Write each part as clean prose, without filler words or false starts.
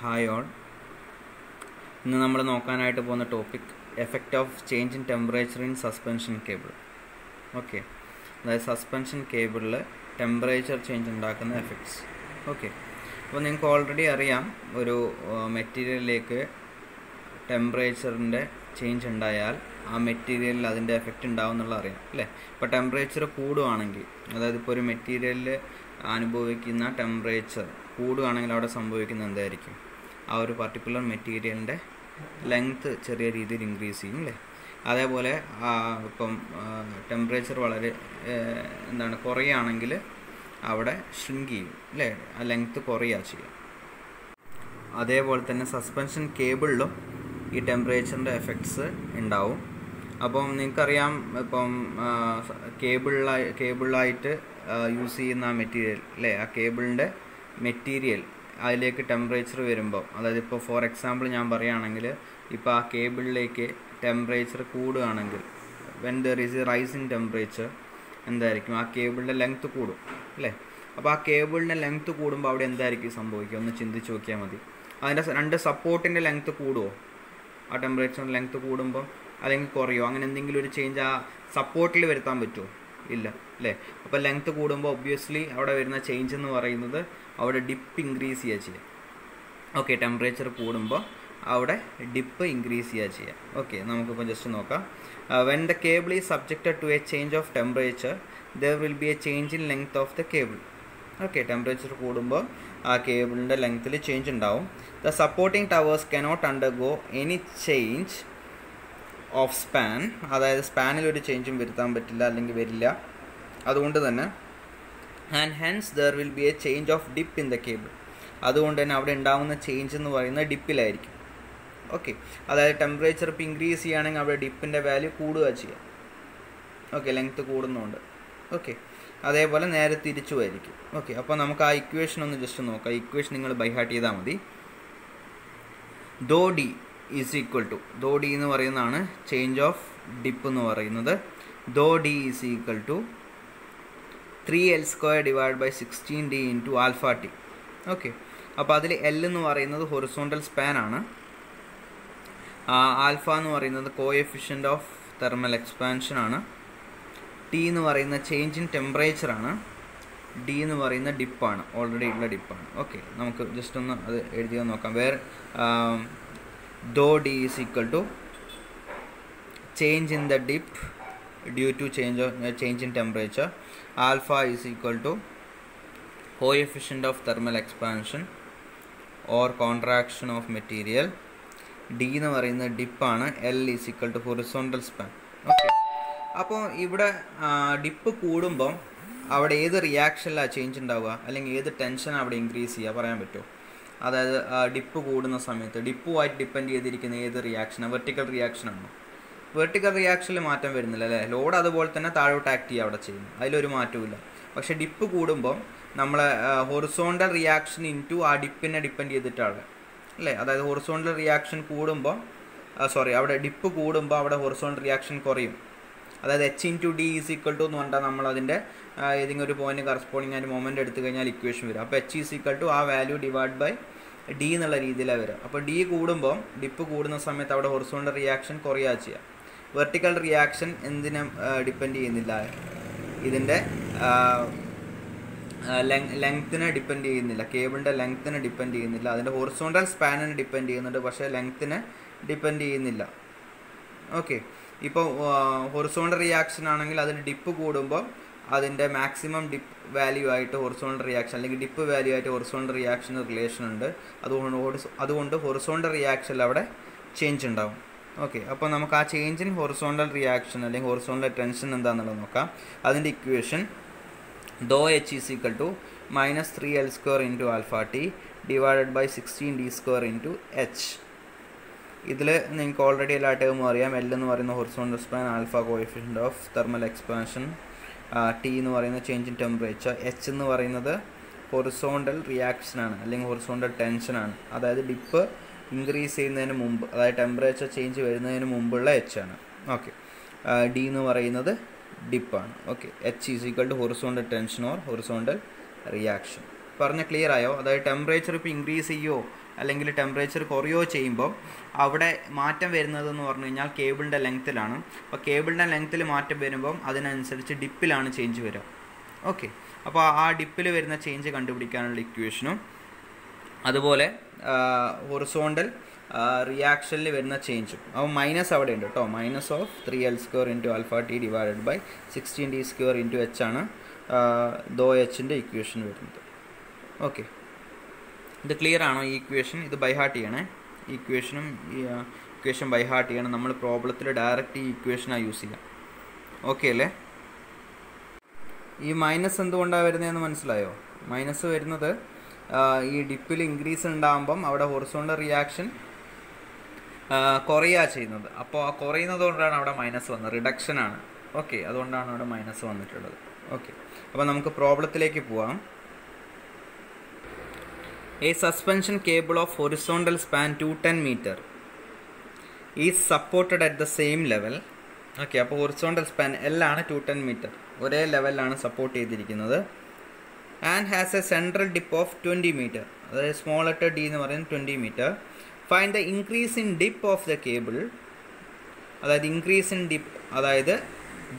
Hi all. ഇന്ന് നമ്മൾ നോക്കാനായിട്ട് പോകുന്ന topic effect of change in temperature in suspension cable. Okay, അതായത് സസ്പെൻഷൻ കേബിളിൽ ടെമ്പറേച്ചർ ചേഞ്ച് ഉണ്ടാക്കുന്ന എഫക്ട്സ്. ഓക്കെ, അപ്പോൾ നിങ്ങൾക്ക് ഓൾറെഡി അറിയാം, ഒരു മെറ്റീരിയലിലേക്ക് ടെമ്പറേച്ചറിൻ്റെ ചേഞ്ച് ഉണ്ടായാൽ ആ മെറ്റീരിയലിൽ അതിൻ്റെ എഫക്റ്റ് ഉണ്ടാവും എന്നുള്ളത് അറിയാം അല്ലേ. ഇപ്പോൾ ടെമ്പറേച്ചർ കൂടുകയാണെങ്കിൽ, അതായത് ഇപ്പോൾ ഒരു മെറ്റീരിയലിൽ അനുഭവിക്കുന്ന ടെമ്പറേച്ചർ കൂടുകയാണെങ്കിൽ അവിടെ സംഭവിക്കുന്നത് എന്തായിരിക്കും? ആ ഒരു പർട്ടിക്കുലർ മെറ്റീരിയലിൻ്റെ ലെങ്ത്ത് ചെറിയ രീതിയിൽ ഇൻക്രീസ് ചെയ്യും അല്ലേ. അതേപോലെ ഇപ്പം ടെമ്പറേച്ചർ വളരെ കുറയുകയാണെങ്കിൽ അവിടെ ഷ്രിങ്ക് ചെയ്യും അല്ലേ, ആ ലെങ്ത്ത് കുറയുക ചെയ്യും. അതേപോലെ തന്നെ സസ്പെൻഷൻ കേബിളിലും ഈ ടെമ്പറേച്ചറിൻ്റെ എഫക്ട്സ് ഉണ്ടാവും. അപ്പം നിങ്ങൾക്കറിയാം, ഇപ്പം കേബിളായിട്ട് യൂസ് ചെയ്യുന്ന ആ മെറ്റീരിയൽ അല്ലേ, ആ കേബിളിൻ്റെ മെറ്റീരിയൽ അതിലേക്ക് ടെമ്പറേച്ചർ വരുമ്പോൾ, അതായത് ഇപ്പോൾ ഫോർ എക്സാമ്പിൾ ഞാൻ പറയുകയാണെങ്കിൽ, ഇപ്പോൾ ആ കേബിളിലേക്ക് ടെമ്പറേച്ചർ കൂടുകയാണെങ്കിൽ, when there is a rise in temperature എന്തായിരിക്കും? ആ കേബിളിൻ്റെ ലെങ്ത്ത് കൂടും അല്ലേ. അപ്പോൾ ആ കേബിളിൻ്റെ ലെങ്ത്ത് കൂടുമ്പോൾ അവിടെ എന്തായിരിക്കും സംഭവിക്കുക? ഒന്ന് ചിന്തിച്ച് നോക്കിയാൽ മതി. അതിൻ്റെ രണ്ട് സപ്പോർട്ടിൻ്റെ ലെങ്ത്ത് കൂടുമോ? ആ ടെമ്പറേച്ചറിൻ്റെ ലെങ്ത്ത് കൂടുമ്പോൾ അല്ലെങ്കിൽ കുറയോ? അങ്ങനെ എന്തെങ്കിലും ഒരു ചേഞ്ച് ആ സപ്പോർട്ടിൽ വരുത്താൻ പറ്റുമോ? ഇല്ല അല്ലേ. അപ്പോൾ ലെങ്ത്ത് കൂടുമ്പോൾ ഒബ്വിയസ്ലി അവിടെ വരുന്ന ചേഞ്ച് എന്ന് പറയുന്നത് അവിടെ ഡിപ്പ് ഇൻക്രീസ് ചെയ്യുക. ഓക്കെ, ടെമ്പറേച്ചർ കൂടുമ്പോൾ അവിടെ ഡിപ്പ് ഇൻക്രീസ് ചെയ്യുക. ഓക്കെ, നമുക്കിപ്പോൾ ജസ്റ്റ് നോക്കാം. When the cable is subjected to a change of temperature there will be a change in length of the cable. Okay, temperature കൂടുമ്പോൾ ആ കേബിളിൻ്റെ ലെങ്ത്തിൽ ചേഞ്ച് ഉണ്ടാവും. The supporting towers cannot undergo any change of span, അതായത് സ്പാനിലൊരു ചേഞ്ചും വരുത്താൻ പറ്റില്ല അല്ലെങ്കിൽ വരില്ല. അതുകൊണ്ട് തന്നെ and hence there will be a change of dip in the cable. അതുകൊണ്ട് തന്നെ അവിടെ ഉണ്ടാകുന്ന ചേഞ്ച് എന്ന് പറയുന്നത് ഡിപ്പിലായിരിക്കും. ഓക്കെ, അതായത് ടെമ്പറേച്ചർ ഇപ്പോൾ ഇൻക്രീസ് ചെയ്യുകയാണെങ്കിൽ അവിടെ ഡിപ്പിൻ്റെ വാല്യൂ കൂടുക ചെയ്യുക. ഓക്കെ, ലെങ്ത്ത് കൂടുന്നുണ്ട്. ഓക്കെ, അതേപോലെ നേരെ തിരിച്ചുമായിരിക്കും. ഓക്കെ, അപ്പോൾ നമുക്ക് ആ ഇക്വേഷൻ ഒന്ന് ജസ്റ്റ് നോക്കാം. ഇക്വേഷൻ നിങ്ങൾ ബൈ ഹാർട്ട് ചെയ്താൽ മതി. Doh D is equal to, doh D എന്ന് പറയുന്നതാണ് ചേഞ്ച് ഓഫ് ഡിപ്പ് എന്ന് പറയുന്നത്. Doh D is equal to 3L² divide by 16D into alpha T. Okay, അപ്പോൾ അതിൽ L എന്ന് പറയുന്നത് ഹൊറിസോണ്ടൽ സ്പാൻ ആണ്, ആൽഫ എന്ന് പറയുന്നത് കോഎഫിഷ്യൻ്റ് ഓഫ് തെർമൽ എക്സ്പാൻഷൻ ആണ്, ടി എന്ന് പറയുന്ന ചേഞ്ച് ഇൻ ടെമ്പറേച്ചറാണ്, ഡി എന്ന് പറയുന്ന ഡിപ്പാണ്, ഓൾറെഡി ഉള്ള ഡിപ്പാണ്. ഓക്കെ, നമുക്ക് ജസ്റ്റ് ഒന്ന് അത് എഴുതിയാൽ നോക്കാം. Where doh D is equal to change in the dip due to change in temperature, alpha is equal to coefficient of thermal expansion or contraction of material, D എന്ന് പറയുന്നത് ഡിപ്പാണ്, L is equal to horizontal span. Okay, അപ്പോൾ ഇവിടെ dip കൂടുമ്പം അവിടെ ഏത് റിയാക്ഷനിലാണ് change ഉണ്ടാവുക, അല്ലെങ്കിൽ ഏത് ടെൻഷൻ അവിടെ ഇൻക്രീസ് ചെയ്യുക, പറയാൻ പറ്റുമോ? അതായത് ഡിപ്പ് കൂടുന്ന സമയത്ത് ഡിപ്പുമായിട്ട് ഡിപ്പെൻഡ് ചെയ്തിരിക്കുന്ന ഏത് റിയാക്ഷനാണ്? വെർട്ടിക്കൽ റിയാക്ഷനാണോ? വെർട്ടിക്കൽ റിയാക്ഷനിൽ മാറ്റം വരുന്നില്ല അല്ലേ. ലോഡ് അതുപോലെ തന്നെ താഴോട്ട് ആക്ട് ചെയ്യുക അവിടെ ചെയ്യുന്നു, അതിലൊരു മാറ്റമില്ല. പക്ഷേ ഡിപ്പ് കൂടുമ്പം നമ്മളെ ഹൊറിസോണ്ടൽ റിയാക്ഷൻ ഇൻറ്റു ആ ഡിപ്പിനെ ഡിപ്പെൻഡ് ചെയ്തിട്ടാണ് അല്ലേ. അതായത് ഹൊറിസോണ്ടൽ റിയാക്ഷൻ കൂടുമ്പോൾ അവിടെ ഡിപ്പ് കൂടുമ്പോൾ അവിടെ ഹൊറിസോണ്ടൽ റിയാക്ഷൻ കുറയും. അതായത് H into D is equal to എന്ന് പറഞ്ഞാൽ നമ്മളതിൻ്റെ ഏതെങ്കിലും ഒരു പോയിന്റ് കറസ്പോണ്ടിങ് ആയിട്ട് മൊമെൻ്റ് എടുത്തു കഴിഞ്ഞാൽ ഇക്വേഷൻ വരും. അപ്പോൾ H ഈസ് ഈക്വൽ ടു ആ വാല്യൂ ഡിവൈഡ് ബൈ ഡി എന്നുള്ള രീതിയിലാണ് വരിക. അപ്പോൾ ഡി കൂടുമ്പോൾ, ഡിപ്പ് കൂടുന്ന സമയത്ത് അവിടെ ഹൊറിസോണ്ടൽ റിയാക്ഷൻ കുറയുക ചെയ്യുക. വെർട്ടിക്കൽ റിയാക്ഷൻ എന്തിനെ ഡിപ്പെൻഡ് ചെയ്യുന്നില്ല? ഇതിൻ്റെ ലെങ്ത്തിനെ ഡിപ്പെൻഡ് ചെയ്യുന്നില്ല, കേബിളിൻ്റെ ലെങ്ത്തിനെ ഡിപ്പെൻഡ് ചെയ്യുന്നില്ല. അതിൻ്റെ ഹൊറിസോണ്ടൽ സ്പാനിനെ ഡിപ്പെൻഡ് ചെയ്യുന്നുണ്ട്, പക്ഷേ ലെങ്ത്തിനെ ഡിപ്പെൻഡ് ചെയ്യുന്നില്ല. ഓക്കെ, ഇപ്പോൾ ഹൊറിസോണ്ടൽ റിയാക്ഷൻ ആണെങ്കിൽ അതിൽ ഡിപ്പ് കൂടുമ്പോൾ അതിൻ്റെ മാക്സിമം ഡിപ്പ് വാല്യൂ ആയിട്ട് ഹൊറിസോണ്ടൽ റിയാക്ഷൻ, അല്ലെങ്കിൽ ഡിപ്പ് വാല്യൂ ആയിട്ട് ഹൊറിസോണ്ടൽ റിയാക്ഷന് റിലേഷൻ ഉണ്ട്. അതുകൊണ്ട് ഹൊറിസോണ്ടൽ റിയാക്ഷനിൽ അവിടെ ചേഞ്ച് ഉണ്ടാവും. ഓക്കെ, അപ്പോൾ നമുക്ക് ആ ചേഞ്ച് ഇൻ ഹൊറിസോണ്ടൽ റിയാക്ഷൻ അല്ലെങ്കിൽ ഹൊറിസോണ്ടൽ ടെൻഷൻ എന്താണെന്നുള്ളത് നോക്കാം. അതിൻ്റെ ഇക്വേഷൻ ഡോ H is equal to -3L² into alpha T divided by 16D² into H. ഇതിൽ നിങ്ങൾക്ക് ഓൾറെഡി എല്ലാ ടേമും അറിയാം. എൽ എന്ന് പറയുന്ന horizontal span, alpha coefficient of thermal expansion, T എന്ന് പറയുന്ന ചേഞ്ച് ഇൻ ടെമ്പറേച്ചർ, എച്ച് എന്ന് പറയുന്നത് ഹൊറിസോണ്ടൽ റിയാക്ഷനാണ് അല്ലെങ്കിൽ ഹൊറിസോണ്ടൽ ടെൻഷനാണ്. അതായത് ഡിപ്പ് ഇൻക്രീസ് ചെയ്യുന്നതിന് മുമ്പ്, അതായത് ടെമ്പറേച്ചർ ചേഞ്ച് വരുന്നതിന് മുമ്പുള്ള എച്ച് ആണ്. ഓക്കെ, ഡി എന്ന് പറയുന്നത് ഡിപ്പാണ്. Okay, H is equal to horizontal tension or horizontal reaction. പറഞ്ഞ ക്ലിയർ ആയോ? അതായത് ടെമ്പറേച്ചർ ഇപ്പോൾ ഇൻക്രീസ് ചെയ്യുമോ അല്ലെങ്കിൽ ടെമ്പറേച്ചർ കുറയോ ചെയ്യുമ്പോൾ അവിടെ മാറ്റം വരുന്നതെന്ന് പറഞ്ഞു കഴിഞ്ഞാൽ കേബിളിൻ്റെ ലെങ്ത്തിലാണ്. അപ്പോൾ കേബിളിൻ്റെ ലെങ്ത്തിൽ മാറ്റം വരുമ്പം അതിനനുസരിച്ച് ഡിപ്പിലാണ് ചേഞ്ച് വരിക. ഓക്കെ, അപ്പോൾ ആ ഡിപ്പിൽ വരുന്ന ചേഞ്ച് കണ്ടുപിടിക്കാനുള്ള ഇക്വേഷനും അതുപോലെ ഹൊറിസോണ്ടൽ റിയാക്ഷനിൽ വരുന്ന ചേഞ്ചും. അപ്പോൾ മൈനസ് അവിടെ ഉണ്ട് കേട്ടോ. -3L² into alpha T divided by 16D² into H ആണ് ദോ എച്ചിൻ്റെ ഇക്വേഷൻ വരുന്നത്. ഓക്കെ, ഇത് ക്ലിയർ ആണോ ഈ ഇക്വേഷൻ? ഇത് ബൈ ഹാർട്ട് ചെയ്യണേ. ഈ ഇക്വേഷൻ ബൈ ഹാർട്ട് ചെയ്യണം. നമ്മൾ പ്രോബ്ലത്തിൽ ഡയറക്റ്റ് ഈ ഇക്വേഷനാണ് യൂസ് ചെയ്യുക. ഓക്കെ അല്ലേ? ഈ മൈനസ് എന്തുകൊണ്ടാണ് വരുന്നതെന്ന് മനസ്സിലായോ? മൈനസ് വരുന്നത് ഈ ഡിപ്പിൽ ഇൻക്രീസ് ഉണ്ടാകുമ്പം അവിടെ ഹൊറിസോണ്ടൽ റിയാക്ഷൻ കുറയുക ചെയ്യുന്നത്. അപ്പോൾ ആ കുറയുന്നത് കൊണ്ടാണ് അവിടെ മൈനസ് വന്നത്, റിഡക്ഷനാണ്. ഓക്കെ, അതുകൊണ്ടാണ് അവിടെ മൈനസ് വന്നിട്ടുള്ളത്. ഓക്കെ, അപ്പോൾ നമുക്ക് പ്രോബ്ലത്തിലേക്ക് പോവാം. A suspension cable of horizontal span 210 meter is supported at the same level. Okay, അപ്പോൾ ഹൊറിസോണ്ടൽ സ്പാൻ L ആണ് 210 മീറ്റർ, ഒരേ ലെവലിലാണ് സപ്പോർട്ട് ചെയ്തിരിക്കുന്നത്. And has a central dip of 20 metre, അതായത് സ്മോൾ ലെറ്റർ D എന്ന് പറയുന്നത് 20 metre. Find the increase in dip of the cable, അതായത് increase in dip, അതായത്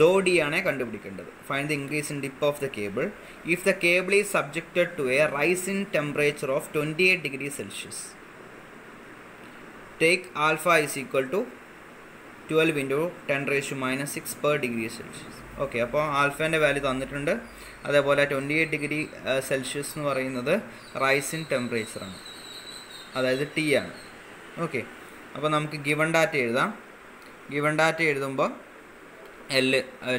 ദോ ഡി ആണ് കണ്ടുപിടിക്കേണ്ടത്. Find the increase in dip of the cable if the cable is subjected to a rise in temperature of 28 degree Celsius. Take alpha is equal to 12 into 10⁻⁻6 per degree Celsius. Okay, അപ്പോൾ ആൽഫേൻ്റെ value തന്നിട്ടുണ്ട്. അതേപോലെ 28 degree Celsius എന്ന് പറയുന്നത് rice in ടെമ്പറേച്ചറാണ്, അതായത് T ആണ്. Okay, അപ്പോൾ നമുക്ക് ഗിവൺ ഡാറ്റ എഴുതാം. ഗിവൺ ഡാറ്റ എഴുതുമ്പോൾ L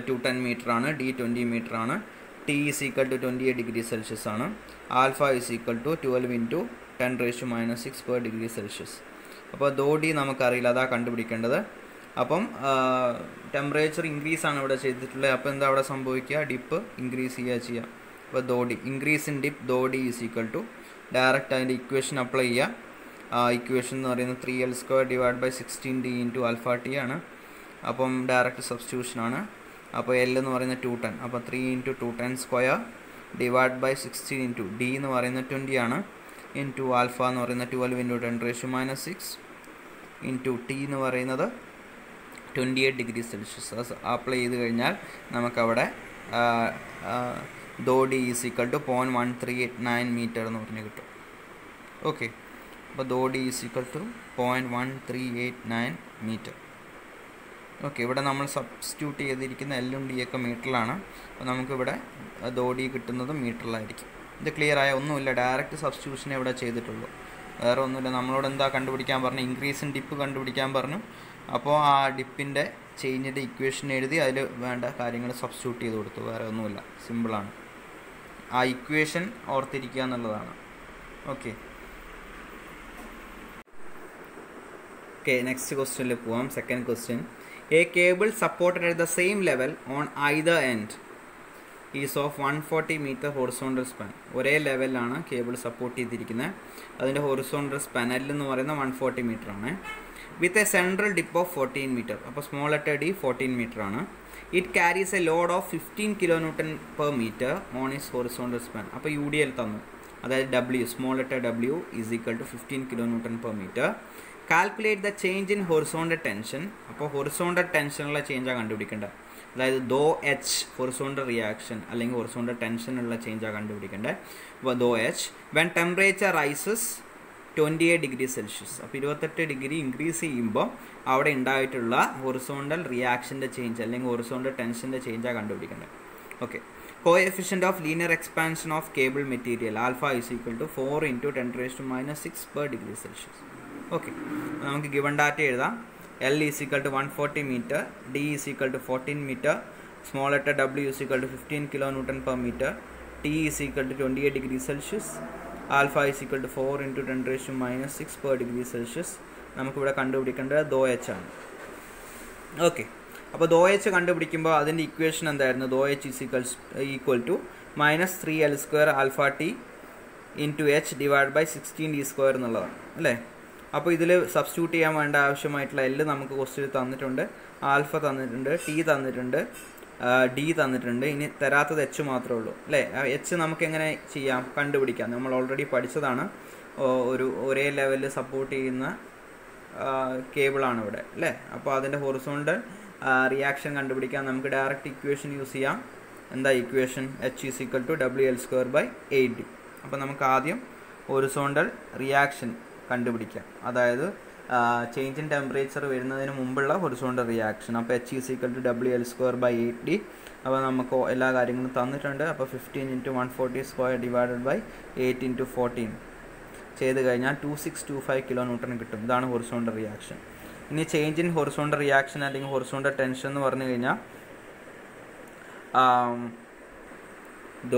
210 മീറ്റർ ആണ്, D 20 മീറ്റർ ആണ്, T is equal to 28 degree Celsius ആണ്, alpha is equal to 12 into 10⁻⁻6 per degree Celsius. അപ്പോൾ ദോ ഡി നമുക്കറിയില്ല, അതാണ് കണ്ടുപിടിക്കേണ്ടത്. അപ്പം ടെമ്പറേച്ചർ ഇൻക്രീസ് ആണ് ഇവിടെ ചെയ്തിട്ടുള്ളത്. അപ്പോൾ എന്താ അവിടെ സംഭവിക്കുക? ഡിപ്പ് ഇൻക്രീസ് ചെയ്യുക. അപ്പോൾ doh D, increase in dip doh D is equal to, direct അതിൻ്റെ ഇക്വേഷൻ അപ്ലൈ ചെയ്യുക. ഇക്വേഷൻ എന്ന് പറയുന്നത് 3L² divide by 16D into alpha T ആണ്. അപ്പം ഡയറക്റ്റ് സബ്സ്റ്റിറ്റ്യൂഷനാണ്. അപ്പോൾ L എന്ന് പറയുന്നത് 210, അപ്പോൾ 3 into 210² divide by 16 into D എന്ന് പറയുന്നത് 20 ആണ്, ഇൻറ്റു ആൽഫ എന്ന് പറയുന്നത് 12 ഇൻറ്റു 10⁻⁻6 ഇൻറ്റു T എന്ന് പറയുന്നത് 28 degree Celsius. അപ്ലൈ ചെയ്ത് കഴിഞ്ഞാൽ നമുക്കവിടെ doh D is equal to 0.1389 metre എന്ന് പറഞ്ഞ് കിട്ടും. ഓക്കെ, അപ്പോൾ doh D is equal to 0.1389 metre. Okay, ഇവിടെ നമ്മൾ സബ്സ്റ്റിറ്റ്യൂട്ട് ചെയ്തിരിക്കുന്ന എല്ലും ഡി ഒക്കെ മീറ്ററിലാണ്. അപ്പോൾ നമുക്കിവിടെ ദോ ഡി കിട്ടുന്നത് മീറ്ററിലായിരിക്കും. ഇത് ക്ലിയർ ആയ? ഒന്നുമില്ല, ഡയറക്റ്റ് സബ്സ്റ്റിറ്റ്യൂഷനെ ഇവിടെ ചെയ്തിട്ടുള്ളൂ, വേറെ ഒന്നുമില്ല. നമ്മളോട് എന്താ കണ്ടുപിടിക്കാൻ പറഞ്ഞു? ഇൻക്രീസ് ഇൻ ഡിപ്പ് കണ്ടുപിടിക്കാൻ പറഞ്ഞു. അപ്പോൾ ആ ഡിപ്പിൻ്റെ ചേഞ്ചിൻ്റെ ഇക്വേഷൻ എഴുതി അതിൽ വേണ്ട കാര്യങ്ങൾ സബ്സ്റ്റിറ്റ്യൂട്ട് ചെയ്ത് കൊടുത്തു, വേറെ ഒന്നുമില്ല, സിമ്പിളാണ്. ആ ഇക്വേഷൻ ഓർത്തിരിക്കുക എന്നുള്ളതാണ്. ഓക്കെ, നെക്സ്റ്റ് ക്വസ്റ്റ്യനിൽ പോവാം. Second question. A cable supported at the same level on either end is of 140 metre horizontal span. ഒരേ ലെവലിലാണ് കേബിൾ സപ്പോർട്ട് ചെയ്തിരിക്കുന്നത്. അതിൻ്റെ ഹൊറിസോണ്ടൽ സ്പാൻ L എന്ന് പറയുന്നത് 140 മീറ്റർ ആണ്. With a central dip of 14 metre, അപ്പോൾ സ്മോൾ ലെറ്റർ D 14 മീറ്റർ ആണ്. It carries a load of 15 kN/m on its horizontal span. അപ്പോൾ UDL തന്നു, അതായത് W, small letter W is equal to 15 kN/m. Calculate the change in horizontal tension. അപ്പോൾ horizontal ടെൻഷനുള്ള ചേഞ്ചാണ് കണ്ടുപിടിക്കേണ്ടത്, അതായത് ദോ H ഹൊറിസോണ്ടൽ റിയാക്ഷൻ അല്ലെങ്കിൽ ഹൊറിസോണ്ടൽ ടെൻഷനുള്ള ചേഞ്ചാണ് കണ്ടുപിടിക്കേണ്ടത്. അപ്പോൾ ദോ H when temperature rises 28 degree Celsius. അപ്പോൾ 28 ഡിഗ്രി ഇൻക്രീസ് ചെയ്യുമ്പോൾ അവിടെ ഉണ്ടായിട്ടുള്ള ഹൊറിസോണ്ടൽ റിയാക്ഷൻ്റെ ചേഞ്ച് അല്ലെങ്കിൽ ഹൊറിസോണ്ടൽ ടെൻഷൻ്റെ ചേഞ്ചാണ് കണ്ടുപിടിക്കേണ്ടത്. Okay, coefficient of linear expansion of cable material alpha is equal to 4 into 10⁻⁻6 per degree Celsius. Okay, നമുക്ക് ഗിവൺ ഡാറ്റ എഴുതാം. L is equal to 140 metre, D is equal to 14 metre, small letter W is equal to 15 kN/m, T is equal to 28 degree Celsius, alpha is equal to 4 into 10⁻⁻6 per degree Celsius. നമുക്കിവിടെ കണ്ടുപിടിക്കേണ്ടത് ദോ H ആണ്. Okay, അപ്പോൾ ദോ H കണ്ടുപിടിക്കുമ്പോൾ അതിൻ്റെ equation എന്തായിരുന്നു? Doh H is equal to -3L² alpha T into H divide by 16D² എന്നുള്ളതാണ് അല്ലേ. അപ്പോൾ ഇതിൽ സബ്സ്റ്റിറ്റ്യൂട്ട് ചെയ്യാൻ വേണ്ട ആവശ്യമായിട്ടുള്ള L നമുക്ക് ക്വസ്റ്റ്യൻ തന്നിട്ടുണ്ട്, ആൽഫ തന്നിട്ടുണ്ട്, T തന്നിട്ടുണ്ട്, ഡി തന്നിട്ടുണ്ട്. ഇനി തരാത്തത് എച്ച് മാത്രമേ ഉള്ളൂ അല്ലേ. എച്ച് നമുക്ക് എങ്ങനെ ചെയ്യാം, കണ്ടുപിടിക്കാം. നമ്മൾ ഓൾറെഡി പഠിച്ചതാണ്. ഒരേ ലെവലിൽ സപ്പോർട്ട് ചെയ്യുന്ന കേബിളാണ് ഇവിടെ അല്ലേ. അപ്പോൾ അതിൻ്റെ ഹൊറിസോണ്ടൽ റിയാക്ഷൻ കണ്ടുപിടിക്കാൻ നമുക്ക് ഡയറക്റ്റ് ഇക്വേഷൻ യൂസ് ചെയ്യാം. എന്താ ഇക്വേഷൻ? H = WL²/8D. അപ്പോൾ നമുക്ക് ആദ്യം ഹൊറിസോണ്ടൽ റിയാക്ഷൻ കണ്ടുപിടിക്കാം, അതായത് ചേഞ്ച് ഇൻ ടെമ്പറേച്ചർ വരുന്നതിന് മുമ്പുള്ള ഹൊറിസോണ്ടൽ റിയാക്ഷൻ. അപ്പോൾ H = WL²/8D. അപ്പോൾ നമുക്ക് എല്ലാ കാര്യങ്ങളും തന്നിട്ടുണ്ട്. അപ്പോൾ 15 × 140² / 8 × 14 ചെയ്ത് കഴിഞ്ഞാൽ 2625 kN കിട്ടും. ഇതാണ് ഹൊറിസോണ്ടൽ റിയാക്ഷൻ. ഇനി ചേഞ്ച് ഇൻ ഹൊറിസോണ്ടൽ റിയാക്ഷൻ അല്ലെങ്കിൽ ഹൊറിസോണ്ടൽ ടെൻഷൻ എന്ന് പറഞ്ഞു കഴിഞ്ഞാൽ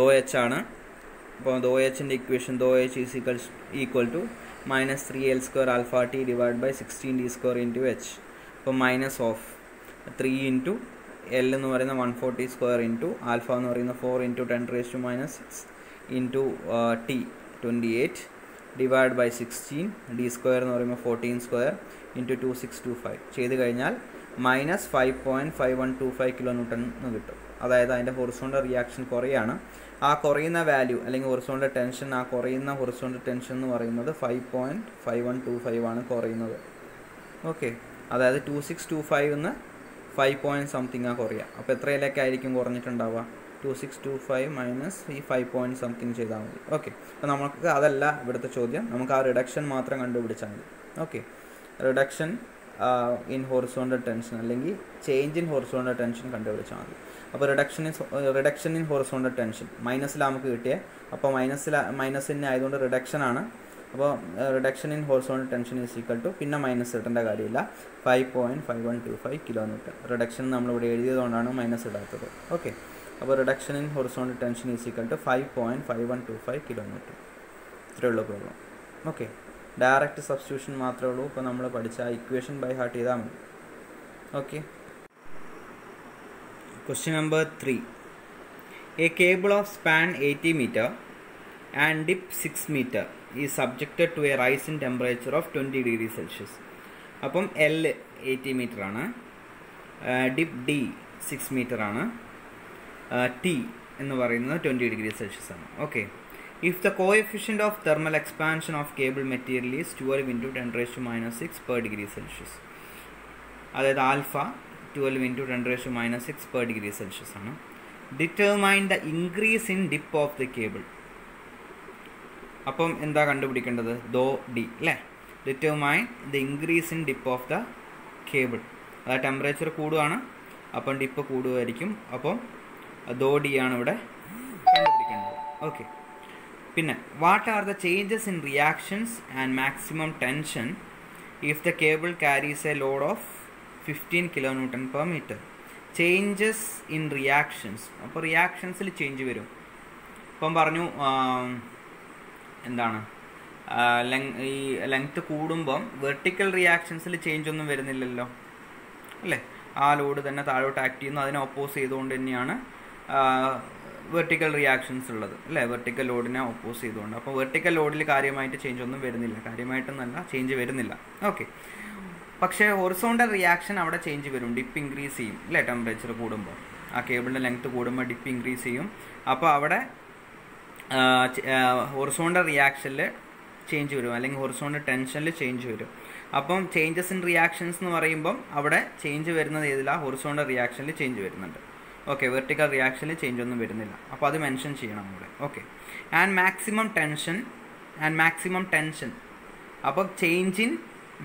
∂H ആണ്. അപ്പോൾ ∂Hൻ്റെ equation ∂H = -3L² α T / 16D² × H. അപ്പോൾ മൈനസ് ഓഫ് 3 × L എന്ന് പറയുന്ന 140² × ആൽഫ എന്ന് പറയുന്ന 4 × 10⁻⁻6 × T 28 / 16 D² എന്ന് പറയുമ്പോൾ 14² × 2625 ചെയ്ത് കഴിഞ്ഞാൽ -5.5125 kN എന്ന് കിട്ടും. അതായത് അതിൻ്റെ ഹൊറിസോണ്ടൽ റിയാക്ഷൻ കുറയാണ്. ആ കുറയുന്ന വാല്യൂ അല്ലെങ്കിൽ ഹൊറിസോണ്ടൽ ടെൻഷൻ, ആ കുറയുന്ന ഹൊറിസോണ്ടൽ ടെൻഷൻ എന്ന് പറയുന്നത് 5.5125 ആണ് കുറയുന്നത്. ഓക്കെ, അതായത് 2625 എന്ന് 5 something കുറയുക. അപ്പോൾ എത്രയിലൊക്കെ ആയിരിക്കും കുറഞ്ഞിട്ടുണ്ടാവുക? 2625 മൈനസ് ഈ 5 something ചെയ്താൽ മതി. ഓക്കെ, അപ്പോൾ നമുക്ക് അതല്ല ഇവിടുത്തെ ചോദ്യം. നമുക്ക് ആ റിഡക്ഷൻ മാത്രം കണ്ടുപിടിച്ചാൽ മതി. Okay, reduction in horizontal tension അല്ലെങ്കിൽ ചേഞ്ച് ഇൻ ഹൊറിസോണ്ടൽ ടെൻഷൻ കണ്ടുപിടിച്ചാൽ മതി. അപ്പോൾ റിഡക്ഷൻ ഇൻ ഹൊറിസോണ്ടൽ ടെൻഷൻ മൈനസിലാണ് നമുക്ക് കിട്ടിയത്. അപ്പോൾ മൈനസിന് ആയതുകൊണ്ട് റിഡക്ഷൻ ആണ്. അപ്പോൾ റിഡക്ഷൻ ഇൻ ഹൊറിസോണ്ടൽ ടെൻഷൻ = പിന്നെ മൈനസ് ഇടേണ്ട കാര്യമില്ല, 5.5125 kN. റിഡക്ഷൻ നമ്മളിവിടെ എഴുതിയതുകൊണ്ടാണ് മൈനസ് ഇടാത്തത്. ഓക്കെ, അപ്പോൾ reduction in horizontal tension = 5.5125 kN. ഇത്രയേ ഉള്ളൂ പ്രോബ്ലം. ഓക്കെ, ഡയറക്റ്റ് സബ്സ്റ്റിറ്റ്യൂഷൻ മാത്രമേ ഉള്ളൂ. ഇപ്പോൾ നമ്മൾ പഠിച്ച ഇക്വേഷൻ ബൈ ഹാർട്ട് ചെയ്താൽ മതി. Okay, question number 3. A cable of span 80 meter and dip 6 meter is subjected to a rise in temperature of 20 degrees Celsius. അപ്പം L 80 meter ആണ്, ഡിപ്പ് D 6 meter ആണ്, T എന്ന് പറയുന്നത് 20 degrees Celsius ആണ്. Okay, if the coefficient of thermal expansion of cable material is 12 × 10⁻⁻6 per degree Celsius, അതായത് alpha 12 × 10⁻⁻6 per degree Celsius ആണ്. Determine the increase in dip of the cable. അപ്പം എന്താ കണ്ടുപിടിക്കേണ്ടത്? ∂D അല്ലേ. Determine the increase in dip of the cable. അതായത് temperature കൂടുകയാണ്, അപ്പം dip കൂടുമായിരിക്കും. അപ്പം ∂D ആണ് ഇവിടെ കണ്ടുപിടിക്കേണ്ടത്. ഓക്കെ, പിന്നെ what are the changes in reactions and maximum tension if the cable carries a load of 15 kN/m. Changes in reactions. അപ്പോൾ റിയാക്ഷൻസിൽ change വരും. ഇപ്പം പറഞ്ഞു എന്താണ്, ഈ ലെങ്ത്ത് കൂടുമ്പം വെർട്ടിക്കൽ റിയാക്ഷൻസിൽ ചേഞ്ച് ഒന്നും വരുന്നില്ലല്ലോ അല്ലേ. ആ ലോഡ് തന്നെ താഴോട്ട് ആക്ട് ചെയ്യുന്നു, അതിനെ ഒപ്പോസ് ചെയ്തുകൊണ്ട് തന്നെയാണ് വെർട്ടിക്കൽ റിയാക്ഷൻസ് ഉള്ളത് അല്ലേ. വെർട്ടിക്കൽ ലോഡിനെ ഒപ്പോസ് ചെയ്തുകൊണ്ട്. അപ്പോൾ വെർട്ടിക്കൽ ലോഡിൽ കാര്യമായിട്ട് ചേഞ്ച് ഒന്നും വരുന്നില്ല, കാര്യമായിട്ടൊന്നല്ല ചേഞ്ച് വരുന്നില്ല. ഓക്കെ, പക്ഷേ ഹൊറിസോണ്ടൽ റിയാക്ഷൻ അവിടെ ചേഞ്ച് വരും, ഡിപ്പ് ഇൻക്രീസ് ചെയ്യും അല്ലേ. ടെമ്പറേച്ചർ കൂടുമ്പോൾ ആ കേബിളിൻ്റെ ലെങ്ത്ത് കൂടുമ്പോൾ ഡിപ്പ് ഇൻക്രീസ് ചെയ്യും. അപ്പോൾ അവിടെ ഹൊറിസോണ്ടൽ റിയാക്ഷനിൽ ചേഞ്ച് വരും, അല്ലെങ്കിൽ ഹൊറിസോണ്ടൽ ടെൻഷനിൽ ചേഞ്ച് വരും. അപ്പം ചേഞ്ചസ് ഇൻ റിയാക്ഷൻസ് എന്ന് പറയുമ്പം അവിടെ ചേഞ്ച് വരുന്നത് ഏതിലാണ്? ഹൊറിസോണ്ടൽ റിയാക്ഷനിൽ ചേഞ്ച് വരുന്നുണ്ട്. ഓക്കെ, വെർട്ടിക്കൽ റിയാക്ഷനിൽ ചേഞ്ച് ഒന്നും വരുന്നില്ല. അപ്പോൾ അത് മെൻഷൻ ചെയ്യണം ഇവിടെ. Okay, and maximum tension. അപ്പോൾ ചേഞ്ച് ഇൻ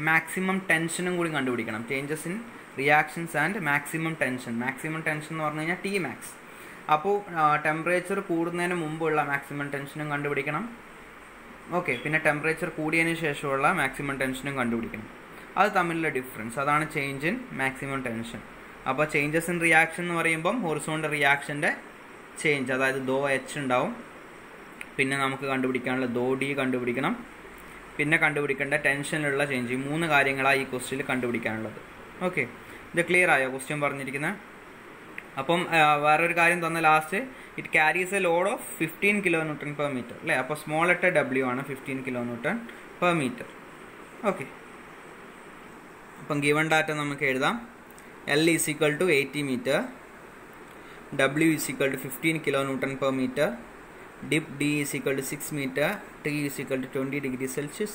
മാക്സിമം ടെൻഷനും കൂടി കണ്ടുപിടിക്കണം. Changes in reactions and maximum tension. Maximum tension എന്ന് പറഞ്ഞു കഴിഞ്ഞാൽ Tmax. അപ്പോൾ ടെമ്പറേച്ചർ കൂടുന്നതിന് മുമ്പുള്ള മാക്സിമം ടെൻഷനും കണ്ടുപിടിക്കണം. ഓക്കെ, പിന്നെ ടെമ്പറേച്ചർ കൂടിയതിന് ശേഷമുള്ള മാക്സിമം ടെൻഷനും കണ്ടുപിടിക്കണം. അത് തമ്മിലുള്ള ഡിഫറൻസ്, അതാണ് ചേഞ്ച് ഇൻ മാക്സിമം ടെൻഷൻ. അപ്പോൾ ചേഞ്ചസ് ഇൻ റിയാക്ഷൻ എന്ന് പറയുമ്പം ഹൊറിസോണ്ടൽ റിയാക്ഷൻ്റെ ചേഞ്ച്, അതായത് ∂H ഉണ്ടാവും. പിന്നെ നമുക്ക് കണ്ടുപിടിക്കാനുള്ള ∂D കണ്ടുപിടിക്കണം. പിന്നെ കണ്ടുപിടിക്കേണ്ട ടെൻഷനിലുള്ള ചേഞ്ച്. ഈ 3 കാര്യങ്ങളാണ് ഈ ക്വസ്റ്റ്യനിൽ കണ്ടുപിടിക്കാനുള്ളത്. ഓക്കെ, ഇത് ക്ലിയർ ആയോ ക്വസ്റ്റ്യൻ പറഞ്ഞിരിക്കുന്നത്? അപ്പം വേറൊരു കാര്യം തന്ന last, it carries a load of 15 kN/m അല്ലേ. അപ്പോൾ സ്മോൾ ലെറ്റർ W ആണ് 15 kN/m. ഓക്കെ, അപ്പം ഗിവൺ ഡാറ്റ നമുക്ക് എഴുതാം. L = 80 meter W is equal to 15 kilonewton per meter, dip D is equal to 6 meter, T is equal to 20 degrees Celsius,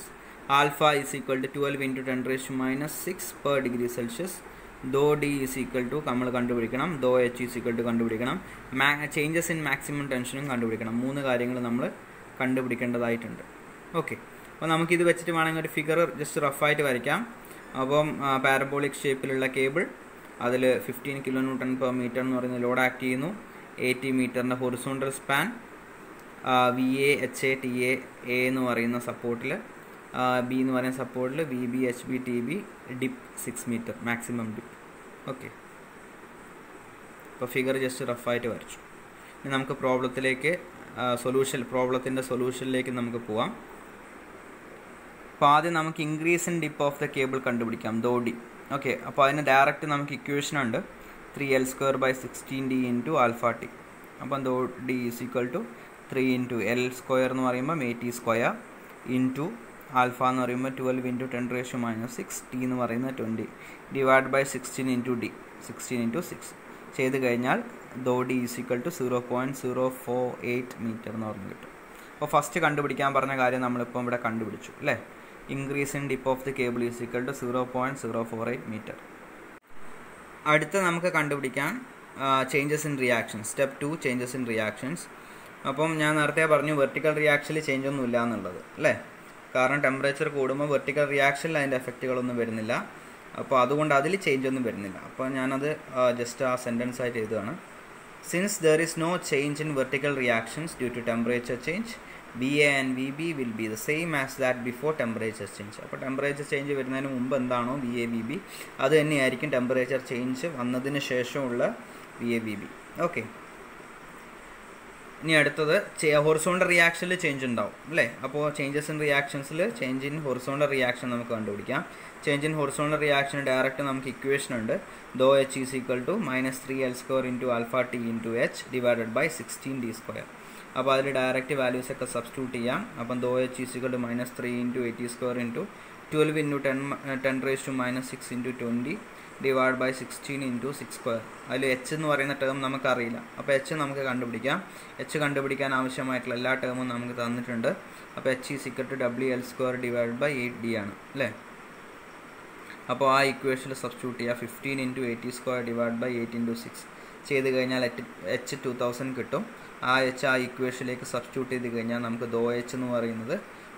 alpha is equal to 12 into 10 raised to minus 6 per degree Celsius, dou D is equal to നമ്മൾ കണ്ടുപിടിക്കണം, dou H is equal to കണ്ടുപിടിക്കണം, changes in maximum ടെൻഷനും കണ്ടുപിടിക്കണം. 3 കാര്യങ്ങൾ നമ്മൾ കണ്ടുപിടിക്കേണ്ടതായിട്ടുണ്ട്. Okay, അപ്പോൾ നമുക്കിത് വെച്ചിട്ട് വേണമെങ്കിൽ ഒരു ഫിഗർ ജസ്റ്റ് റഫായിട്ട് വരയ്ക്കാം. അപ്പം പാരബോളിക് ഷേപ്പിലുള്ള കേബിൾ, അതിൽ 15 kilonewton per meter എന്ന് പറയുന്ന ലോഡ് ആക്ട് ചെയ്യുന്നു. 80 മീറ്ററിൻ്റെ horizontal span, VA HA TA A എന്ന് പറയുന്ന സപ്പോർട്ടിൽ, B എന്ന് പറയുന്ന സപ്പോർട്ടിൽ VB HB TB, dip 6 metre maximum dip. Okay, അപ്പോൾ ഫിഗർ ജസ്റ്റ് റഫായിട്ട് വരച്ചു. ഇനി നമുക്ക് പ്രോബ്ലത്തിലേക്ക് പ്രോബ്ലത്തിൻ്റെ സൊല്യൂഷനിലേക്ക് നമുക്ക് പോവാം. അപ്പോൾ ആദ്യം നമുക്ക് increase in dip of the cable കണ്ടുപിടിക്കാം, dou D. ഓക്കെ, അപ്പോൾ അതിന് ഡയറക്റ്റ് നമുക്ക് ഇക്വേഷൻ ഉണ്ട്, 3L²/16D ഇൻറ്റു ആൽഫ ടി. അപ്പം dou D is equal to 3 into L² എന്ന് പറയുമ്പോൾ 80² ഇൻറ്റു ആൽഫ എന്ന് പറയുമ്പോൾ 12 into 10 raised to minus 6, T എന്ന് പറയുന്നത് 20 divide by 16 into D, 16 into 6 ചെയ്ത് കഴിഞ്ഞാൽ dou D is equal to 0.048 metre എന്ന് പറഞ്ഞ് കിട്ടും. അപ്പോൾ ഫസ്റ്റ് കണ്ടുപിടിക്കാൻ പറഞ്ഞ കാര്യം നമ്മളിപ്പോൾ ഇവിടെ കണ്ടുപിടിച്ചു അല്ലേ. Increase in dip of the cable is equal to 0.048 metre. അടുത്ത നമുക്ക് കണ്ടുപിടിക്കാൻ changes in reactions. Step 2 changes in reactions. അപ്പം ഞാൻ നേരത്തെ പറഞ്ഞു വെർട്ടിക്കൽ റിയാക്ഷനിൽ ചേഞ്ച് ഒന്നും ഇല്ല എന്നുള്ളത് അല്ലേ. കാരണം ടെമ്പറേച്ചർ കൂടുമ്പോൾ വെർട്ടിക്കൽ റിയാക്ഷനിൽ അതിൻ്റെ എഫക്റ്റുകളൊന്നും വരുന്നില്ല. അപ്പോൾ അതുകൊണ്ട് അതിൽ ചേഞ്ച് ഒന്നും വരുന്നില്ല. അപ്പോൾ ഞാനത് ജസ്റ്റ് ആ സെൻറ്റൻസ് ആയിട്ട് എഴുതുകയാണ്. Since there is no change in vertical reactions due to temperature change, VA and VB will be the same as that before temperature change. അപ്പോൾ ടെമ്പറേച്ചർ ചേഞ്ച് വരുന്നതിന് മുമ്പ് എന്താണോ VA VB അത് തന്നെയായിരിക്കും ടെമ്പറേച്ചർ ചേഞ്ച് വന്നതിന് ശേഷമുള്ള VA VB. ഓക്കെ, ഇനി അടുത്തത് ഹൊറിസോണ്ടൽ റിയാക്ഷനിൽ ചേഞ്ച് ഉണ്ടാവും അല്ലേ. അപ്പോൾ ചേഞ്ചസ് ഇൻ റിയാക്ഷൻസിൽ ചേഞ്ച് ഇൻ ഹൊറിസോണ്ടൽ റിയാക്ഷൻ നമുക്ക് കണ്ടുപിടിക്കാം. Change in horizontal reaction direct നമുക്ക് ഇക്വേഷൻ ഉണ്ട്, dou H is equal to -3L² into alpha T into H divided by 16D². അപ്പോൾ അതിൽ ഡയറക്റ്റ് വാല്യൂസ് ഒക്കെ സബ്സ്റ്റിറ്റ്യൂട്ട് ചെയ്യാം. അപ്പം dou H is equal to -3 into 80² into 12 into 10 raised to minus 6 into 20 divide by 16 into 6². അതിൽ H എന്ന് പറയുന്ന term നമുക്കറിയില്ല. അപ്പോൾ H നമുക്ക് കണ്ടുപിടിക്കാം. H കണ്ടുപിടിക്കാൻ ആവശ്യമായിട്ടുള്ള എല്ലാ ടേമും നമുക്ക് തന്നിട്ടുണ്ട്. അപ്പോൾ H is equal to WL² divide by 8D ആണ് അല്ലേ. അപ്പോൾ ആ ഇക്വേഷനിൽ സബ്സ്റ്റിറ്റ്യൂട്ട് ചെയ്യുക. 15 ഇൻറ്റു 80² ഡിവൈഡ് ബൈ 8 ഇൻറ്റു 6 ചെയ്ത് കഴിഞ്ഞാൽ H 2000 കിട്ടും. ആ H ആ ഇക്വേഷനിലേക്ക് സബ്സ്റ്റിറ്റ്യൂട്ട് ചെയ്ത് കഴിഞ്ഞാൽ നമുക്ക് dou H എന്ന് പറയുന്നത്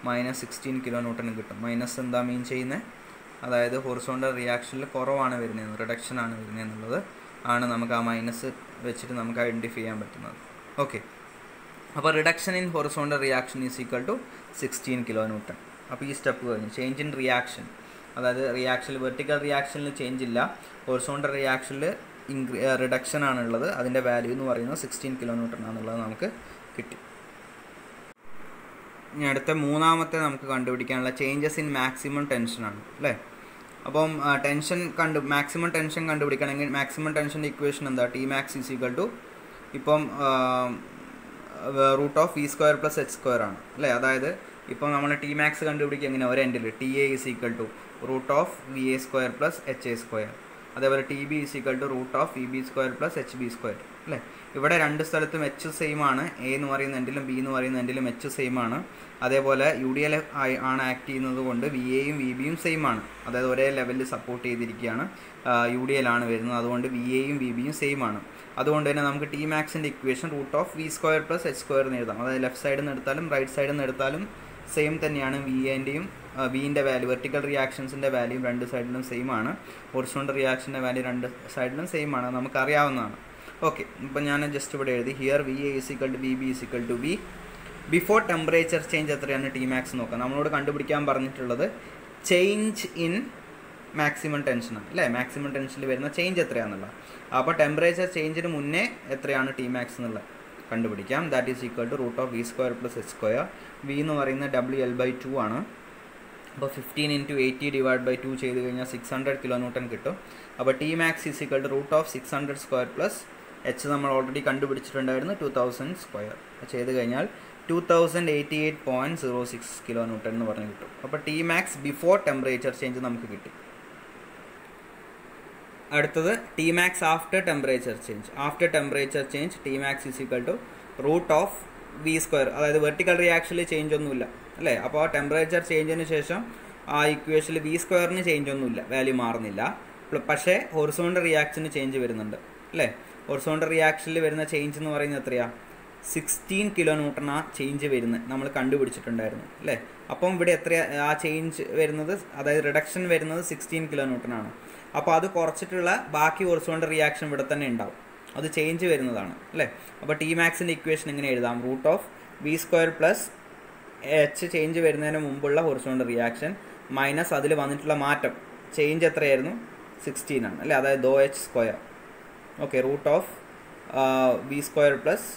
-16 kilonewton കിട്ടും. മൈനസ് എന്താ മീൻ ചെയ്യുന്നത്, അതായത് ഹൊറിസോണ്ടൽ റിയാക്ഷനിൽ കുറവാണ് വരുന്നത്, റിഡക്ഷൻ ആണ് വരുന്നത് എന്നുള്ളത് ആണ് നമുക്ക് ആ മൈനസ് വെച്ചിട്ട് നമുക്ക് ഐഡൻറ്റിഫൈ ചെയ്യാൻ പറ്റുന്നത്. ഓക്കെ, അപ്പോൾ reduction in horizontal reaction is equal to 16 kilonewton. അപ്പോൾ ഈ സ്റ്റെപ്പ് കഴിഞ്ഞു. ചേഞ്ച് ഇൻ റിയാക്ഷൻ, അതായത് റിയാക്ഷനിൽ വെർട്ടിക്കൽ റിയാക്ഷനിൽ ചേഞ്ച് ഇല്ല, ഹൊറിസോണ്ടൽ റിയാക്ഷനിൽ റിഡക്ഷൻ ആണുള്ളത്. അതിൻ്റെ വാല്യൂ എന്ന് പറയുന്നത് 16 kilonewton ആണെന്നുള്ളത് നമുക്ക് കിട്ടി. ഇനി അടുത്ത മൂന്നാമത്തെ നമുക്ക് കണ്ടുപിടിക്കാനുള്ള ചേഞ്ചസ് ഇൻ മാക്സിമം ടെൻഷനാണ് അല്ലേ. അപ്പം മാക്സിമം ടെൻഷൻ കണ്ടുപിടിക്കണമെങ്കിൽ മാക്സിമം ടെൻഷൻ്റെ ഇക്വേഷൻ എന്താ, Tmax ഈസ് ഈക്വൽ ടു ഇപ്പം √(V²) + H² ആണ് അല്ലേ. അതായത് ഇപ്പം നമ്മൾ Tmax കണ്ടുപിടിക്കുക എങ്ങനെ, ഒരു എൻഡിൽ TA is equal to √(VA² + HA². അതേപോലെ TB is equal to √(VB² + HB² അല്ലേ. ഇവിടെ രണ്ട് സ്ഥലത്തും H സെയിം ആണ്, A എന്ന് പറയുന്ന എൻഡിലും B എന്ന് പറയുന്ന എൻഡിലും H സെയിം ആണ്. അതേപോലെ UDL ആണ് ആക്ട് ചെയ്യുന്നത് കൊണ്ട് VAയും VBയും സെയിം ആണ്, അതായത് ഒരേ ലെവലിൽ സപ്പോർട്ട് ചെയ്തിരിക്കുകയാണ്. UDL ആണ് വരുന്നത്, അതുകൊണ്ട് VAയും VBയും സെയിം ആണ്. അതുകൊണ്ട് തന്നെ നമുക്ക് Tmaxൻ്റെ ഇക്വേഷൻ √(V² + H² എന്ന് എഴുതാം. അതായത് ലെഫ്റ്റ് സൈഡിൽ നിന്ന് എടുത്താലും റൈറ്റ് സൈഡിൽ നിന്ന് എടുത്താലും സെയിം തന്നെയാണ്. VAൻ്റെയും Vൻ്റെ വാല്യൂ, വെർട്ടിക്കൽ റിയാക്ഷൻസിൻ്റെ വാല്യൂ രണ്ട് സൈഡിലും സെയിം ആണ്. ഹൊറിസോണ്ടൽ റിയാക്ഷൻ്റെ വാല്യൂ രണ്ട് സൈഡിലും സെയിം ആണ്, നമുക്കറിയാവുന്നതാണ്. ഓക്കെ, ഇപ്പം ഞാൻ ജസ്റ്റ് ഇവിടെ എഴുതി here VA is equal to VB is equal to V. Before temperature change എത്രയാണ് Tmax നോക്കാം. നമ്മളോട് കണ്ടുപിടിക്കാൻ പറഞ്ഞിട്ടുള്ളത് ചേഞ്ച് ഇൻ മാക്സിമം ടെൻഷനാണ് അല്ലേ. മാക്സിമം ടെൻഷനിൽ വരുന്ന ചേഞ്ച് എത്രയാണെന്നുള്ളത്. അപ്പോൾ ടെമ്പറേച്ചർ ചേഞ്ചിന് മുന്നേ എത്രയാണ് Tmax എന്നുള്ളത് കണ്ടുപിടിക്കാം. That is equal to √(V² + H². V എന്ന് പറയുന്നത് WL/2 ആണ്. അപ്പോൾ 15 ഇൻറ്റു 80 ഡിവൈഡ് ബൈ 2 ചെയ്ത് കഴിഞ്ഞാൽ 600 kilonewton കിട്ടും. അപ്പോൾ Tmax is equal to √(600² + H നമ്മൾ ഓൾറെഡി കണ്ടുപിടിച്ചിട്ടുണ്ടായിരുന്നു 2000². ചെയ്ത് കഴിഞ്ഞാൽ 2088.06 kilonewton എന്ന് പറഞ്ഞ് കിട്ടും. അപ്പോൾ Tmax ബിഫോർ ടെമ്പറേച്ചർ ചേഞ്ച് നമുക്ക് കിട്ടി. അടുത്തത് T max after temperature change. After temperature change T max is equal to root of V square. അതായത് വെർട്ടിക്കൽ റിയാക്ഷനിൽ ചേഞ്ച് ഒന്നുമില്ല അല്ലേ. അപ്പോൾ ടെമ്പറേച്ചർ ചേഞ്ചിന് ശേഷം ആ ഇക്വേഷനിൽ വി സ്ക്വയറിന് ചേഞ്ച് ഒന്നുമില്ല, വാല്യൂ മാറുന്നില്ല. പക്ഷേ ഹൊറിസോണ്ടൽ റിയാക്ഷന് ചേഞ്ച് വരുന്നുണ്ട് അല്ലേ. ഹൊറിസോണ്ടൽ റിയാക്ഷനിൽ വരുന്ന ചേഞ്ച് എന്ന് പറയുന്നത് എത്രയാണ്? 16 കിലോ ന്യൂട്ടൺ ആ ചേഞ്ച് വരുന്നത് നമ്മൾ കണ്ടുപിടിച്ചിട്ടുണ്ടായിരുന്നു അല്ലേ. അപ്പം ഇവിടെ എത്ര ആ ചേഞ്ച് വരുന്നത്, അതായത് റിഡക്ഷൻ വരുന്നത് 16 കിലോ ന്യൂട്ടൺ ആണ്. അപ്പോൾ അത് കുറച്ചിട്ടുള്ള ബാക്കി ഹൊറിസോണ്ടൽ റിയാക്ഷൻ ഇവിടെ തന്നെ ഉണ്ടാവും, അത് ചേഞ്ച് വരുന്നതാണ് അല്ലേ. അപ്പോൾ ടി മാക്സിൻ്റെ ഇക്വേഷൻ എങ്ങനെ എഴുതാം? Root of V square plus H change വരുന്നതിന് മുമ്പുള്ള ഹൊറിസോണ്ടൽ റിയാക്ഷൻ മൈനസ് അതിൽ വന്നിട്ടുള്ള മാറ്റം, ചേഞ്ച് എത്രയായിരുന്നു? 16 ആണ് അല്ലേ. അതായത് doh H square. Okay, root of V square plus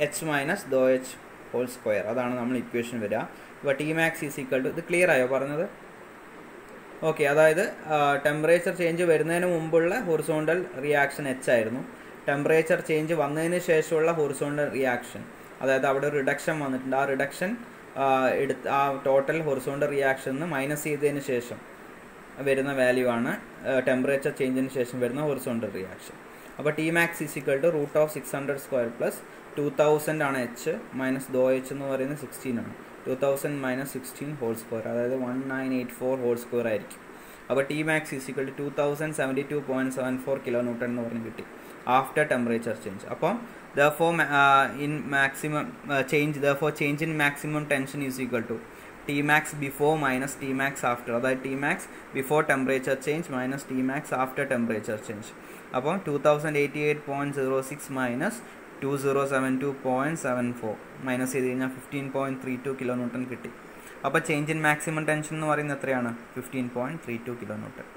H minus doh H whole square, അതാണ് നമ്മൾ ഇക്വേഷൻ വരിക. ഇപ്പോൾ T max is equal to, ഇത് ക്ലിയർ ആയോ പറഞ്ഞത്? ഓക്കെ, അതായത് ടെമ്പറേച്ചർ ചേഞ്ച് വരുന്നതിന് മുമ്പുള്ള ഹൊറിസോണ്ടൽ റിയാക്ഷൻ എച്ച് ആയിരുന്നു. ടെമ്പറേച്ചർ ചേഞ്ച് വന്നതിന് ശേഷമുള്ള ഹൊറിസോണ്ടൽ റിയാക്ഷൻ, അതായത് അവിടെ ഒരു റിഡക്ഷൻ വന്നിട്ടുണ്ട്, ആ റിഡക്ഷൻ ആ ടോട്ടൽ ഹൊറിസോണ്ടൽ റിയാക്ഷന് മൈനസ് ചെയ്തതിന് ശേഷം വരുന്ന വാല്യൂ ആണ് ടെമ്പറേച്ചർ ചേഞ്ചിന് ശേഷം വരുന്ന ഹൊറിസോണ്ടൽ റിയാക്ഷൻ. അപ്പോൾ T max is equal to root of 600 square plus 2000 ആണ് എച്ച് മൈനസ് ദോ എച്ച് എന്ന് പറയുന്നത് 16 ആണ്. 2000 മൈനസ് 16 ഹോൾ സ്ക്വയർ, അതായത് 1984 ഹോൾ സ്ക്വയർ ആയിരിക്കും. അപ്പോൾ T max is equal to 2072.74 kilonewton എന്ന് പറഞ്ഞ് കിട്ടി ആഫ്റ്റർ ടെമ്പറേച്ചർ ചേഞ്ച്. അപ്പം therefore in maximum change in maximum tension is equal to T max before minus T max after. അതായത് T max before temperature change minus T max after temperature change. അപ്പോൾ 2088.06 minus 2072.74 minus ചെയ്ത് കഴിഞ്ഞാൽ 15.32 kilo newton കിട്ടി. അപ്പോൾ change in maximum tension എന്ന് പറയുന്നത് എത്രയാണ്? 15.32 kilo newton.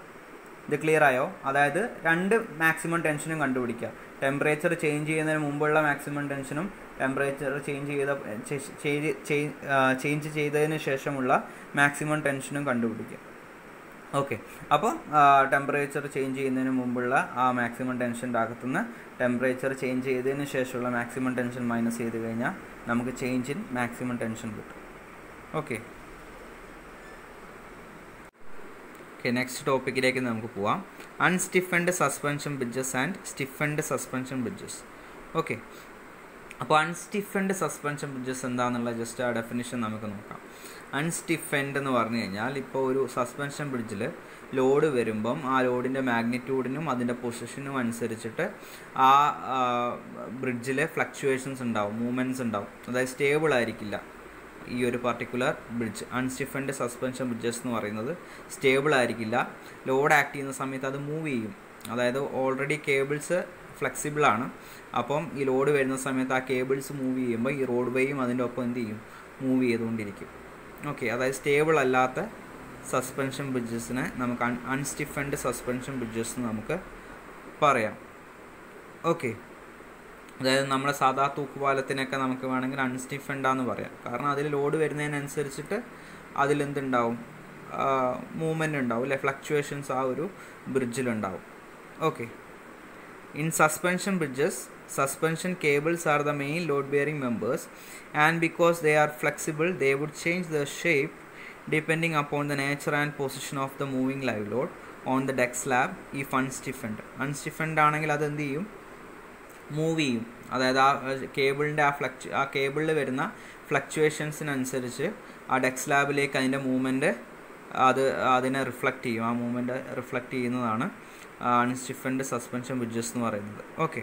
ഇത് ക്ലിയർ ആയോ? അതായത് രണ്ട് മാക്സിമം ടെൻഷനും കണ്ടുപിടിക്കുക. ടെമ്പറേച്ചർ ചേഞ്ച് ചെയ്യുന്നതിന് മുമ്പുള്ള മാക്സിമം ടെൻഷനും ടെമ്പറേച്ചർ ചേഞ്ച് ചെയ്തതിന് ശേഷമുള്ള മാക്സിമം ടെൻഷനും കണ്ടുപിടിക്കുക. ഓക്കെ, അപ്പോൾ ടെമ്പറേച്ചർ ചേഞ്ച് ചെയ്യുന്നതിന് മുമ്പുള്ള ആ മാക്സിമം ടെൻഷൻ്റെ അകത്തുനിന്ന് ടെമ്പറേച്ചർ ചേഞ്ച് ചെയ്തതിന് ശേഷമുള്ള മാക്സിമം ടെൻഷൻ മൈനസ് ചെയ്ത് കഴിഞ്ഞാൽ നമുക്ക് ചേഞ്ച് ഇൻ മാക്സിമം ടെൻഷൻ കിട്ടും. ഓക്കെ, നെക്സ്റ്റ് ടോപ്പിക്കിലേക്ക് നമുക്ക് പോവാം. Unstiffened suspension bridges and stiffened suspension bridges. Okay, അപ്പോൾ അൺസ്റ്റിഫൻഡ് സസ്പെൻഷൻ ബ്രിഡ്ജസ് എന്താണെന്നുള്ള ജസ്റ്റ് ആ ഡെഫിനിഷൻ നമുക്ക് നോക്കാം. അൺസ്റ്റിഫൻഡ് എന്ന് പറഞ്ഞു കഴിഞ്ഞാൽ ഇപ്പോൾ ഒരു സസ്പെൻഷൻ ബ്രിഡ്ജിൽ ലോഡ് വരുമ്പം ആ ലോഡിൻ്റെ മാഗ്നിറ്റ്യൂഡിനും അതിൻ്റെ പൊസിഷനും അനുസരിച്ചിട്ട് ആ ബ്രിഡ്ജിൽ ഫ്ലക്ച്വേഷൻസ് ഉണ്ടാവും, മൂവ്മെൻറ്റ്സ് ഉണ്ടാവും, അതായത് സ്റ്റേബിൾ ആയിരിക്കില്ല. ഈ ഒരു പർട്ടിക്കുലർ ബ്രിഡ്ജ് അൺസ്റ്റിഫൻഡ് സസ്പെൻഷൻ ബ്രിഡ്ജസ് എന്ന് പറയുന്നത് സ്റ്റേബിൾ ആയിരിക്കില്ല. ലോഡ് ആക്ട് ചെയ്യുന്ന സമയത്ത് അത് മൂവ് ചെയ്യും. അതായത് ഓൾറെഡി കേബിൾസ് ഫ്ലെക്സിബിളാണ്. അപ്പം ഈ ലോഡ് വരുന്ന സമയത്ത് ആ കേബിൾസ് മൂവ് ചെയ്യുമ്പോൾ ഈ റോഡ് വേയും അതിൻ്റെ ഒപ്പം എന്ത് ചെയ്യും? മൂവ് ചെയ്തുകൊണ്ടിരിക്കും. ഓക്കെ, അതായത് സ്റ്റേബിൾ അല്ലാത്ത സസ്പെൻഷൻ ബ്രിഡ്ജസിനെ നമുക്ക് അൺസ്റ്റിഫൻഡ് സസ്പെൻഷൻ ബ്രിഡ്ജസ് എന്ന് നമുക്ക് പറയാം. ഓക്കെ, അതായത് നമ്മുടെ സാധാ തൂക്കുപാലത്തിനൊക്കെ നമുക്ക് വേണമെങ്കിൽ അൺസ്റ്റിഫൻഡാന്ന് പറയാം. കാരണം അതിൽ ലോഡ് വരുന്നതിനനുസരിച്ചിട്ട് അതിലെന്തുണ്ടാവും? മൂവ്മെൻ്റ് ഉണ്ടാവും അല്ലെ, ഫ്ലക്ച്വേഷൻസ് ആ ഒരു ബ്രിഡ്ജിലുണ്ടാവും. Okay, in suspension bridges suspension cables are the main load bearing members, and because they are flexible they would change their shape depending upon the nature and position of the moving live load on the deck slab if unstiffened. Unstiffened ആണെങ്കിൽ അത് എന്ത് ചെയ്യും? Move ചെയ്യും. അതായത് ആ കേബിളിൻ്റെ ആ കേബിളിൽ വരുന്ന ഫ്ലക്ച്വേഷൻസിനനുസരിച്ച് ആ ഡെക്ക് സ്ലാബിലേക്ക് അതിൻ്റെ മൂവ്മെൻറ്റ് അതിനെ റിഫ്ലക്റ്റ് ചെയ്യും. ആ മൂവ്മെൻറ്റ് റിഫ്ലക്റ്റ് ചെയ്യുന്നതാണ് അൺസ്റ്റിഫൻഡ് സസ്പെൻഷൻ ബ്രിഡ്ജസ് എന്ന് പറയുന്നത്. ഓക്കെ,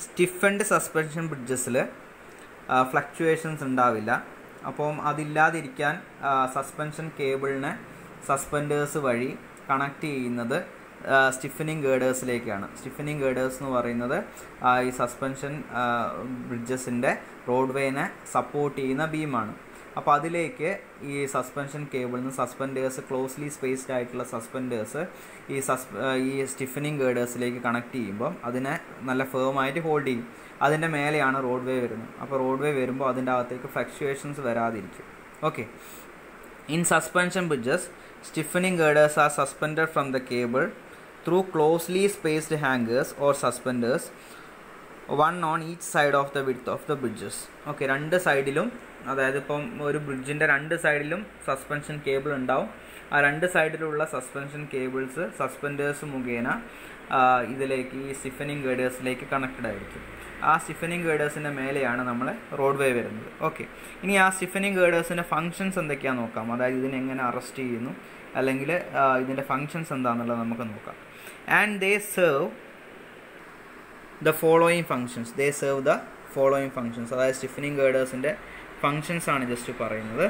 സ്റ്റിഫൻഡ് സസ്പെൻഷൻ ബ്രിഡ്ജസിൽ ഫ്ലക്ച്വേഷൻസ് ഉണ്ടാവില്ല. അപ്പം അതില്ലാതിരിക്കാൻ സസ്പെൻഷൻ കേബിളിനെ സസ്പെൻഡേഴ്സ് വഴി കണക്ട് ചെയ്യുന്നത് സ്റ്റിഫനിങ് ഗേഡേഴ്സിലേക്കാണ്. സ്റ്റിഫനിങ് ഗേഡേഴ്സ് എന്ന് പറയുന്നത് ഈ സസ്പെൻഷൻ ബ്രിഡ്ജസിൻ്റെ റോഡ് വേനെ സപ്പോർട്ട് ചെയ്യുന്ന ബീമാണ്. അപ്പോൾ അതിലേക്ക് ഈ സസ്പെൻഷൻ കേബിളിൽ നിന്ന് സസ്പെൻഡേഴ്സ്, ക്ലോസ്ലി സ്പേസ്ഡ് ആയിട്ടുള്ള സസ്പെൻഡേഴ്സ് ഈ സ്റ്റിഫനിങ് ഗേഡേഴ്സിലേക്ക് കണക്ട് ചെയ്യുമ്പോൾ അതിനെ നല്ല ഫേമായിട്ട് ഹോൾഡ് ചെയ്യും. അതിൻ്റെ മേലെയാണ് റോഡ് വേ വരുന്നത്. അപ്പോൾ റോഡ് വേ വരുമ്പോൾ അതിൻ്റെ അകത്തേക്ക് ഫ്ലക്ച്വേഷൻസ് വരാതിരിക്കും. Okay, in suspension bridges stiffening girders are suspended from the cable through closely spaced hangers or suspenders, one on each side of the width of the bridges. Okay, രണ്ട് സൈഡിലും അതായത് ഇപ്പം ഒരു ബ്രിഡ്ജിൻ്റെ 2 സൈഡിലും സസ്പെൻഷൻ കേബിൾ ഉണ്ടാവും. ആ 2 സൈഡിലുള്ള സസ്പെൻഷൻ കേബിൾസ് സസ്പെൻഡേഴ്സ് മുഖേന ഇതിലേക്ക് ഈ സ്റ്റിഫനിങ് ഗേഡേഴ്സിലേക്ക് കണക്റ്റഡ് ആയിരിക്കും. ആ സ്റ്റിഫനിങ് ഗേഡേഴ്സിൻ്റെ മേലെയാണ് നമ്മൾ റോഡ് വേ വരുന്നത്. ഓക്കെ, ഇനി ആ സ്റ്റിഫനിങ് ഗേഡേഴ്സിൻ്റെ ഫങ്ഷൻസ് എന്തൊക്കെയാണെന്ന് നോക്കാം. അതായത് ഇതിനെങ്ങനെ അറസ്റ്റ് ചെയ്യുന്നു, അല്ലെങ്കിൽ ഇതിൻ്റെ ഫങ്ഷൻസ് എന്താണെന്നുള്ളത് നമുക്ക് നോക്കാം. And they serve the following functions. അതായത് സ്റ്റിഫനിങ് ഗേഡേഴ്സിൻ്റെ ഫങ്ഷൻസ് ആണ് ജസ്റ്റ് പറയുന്നത്.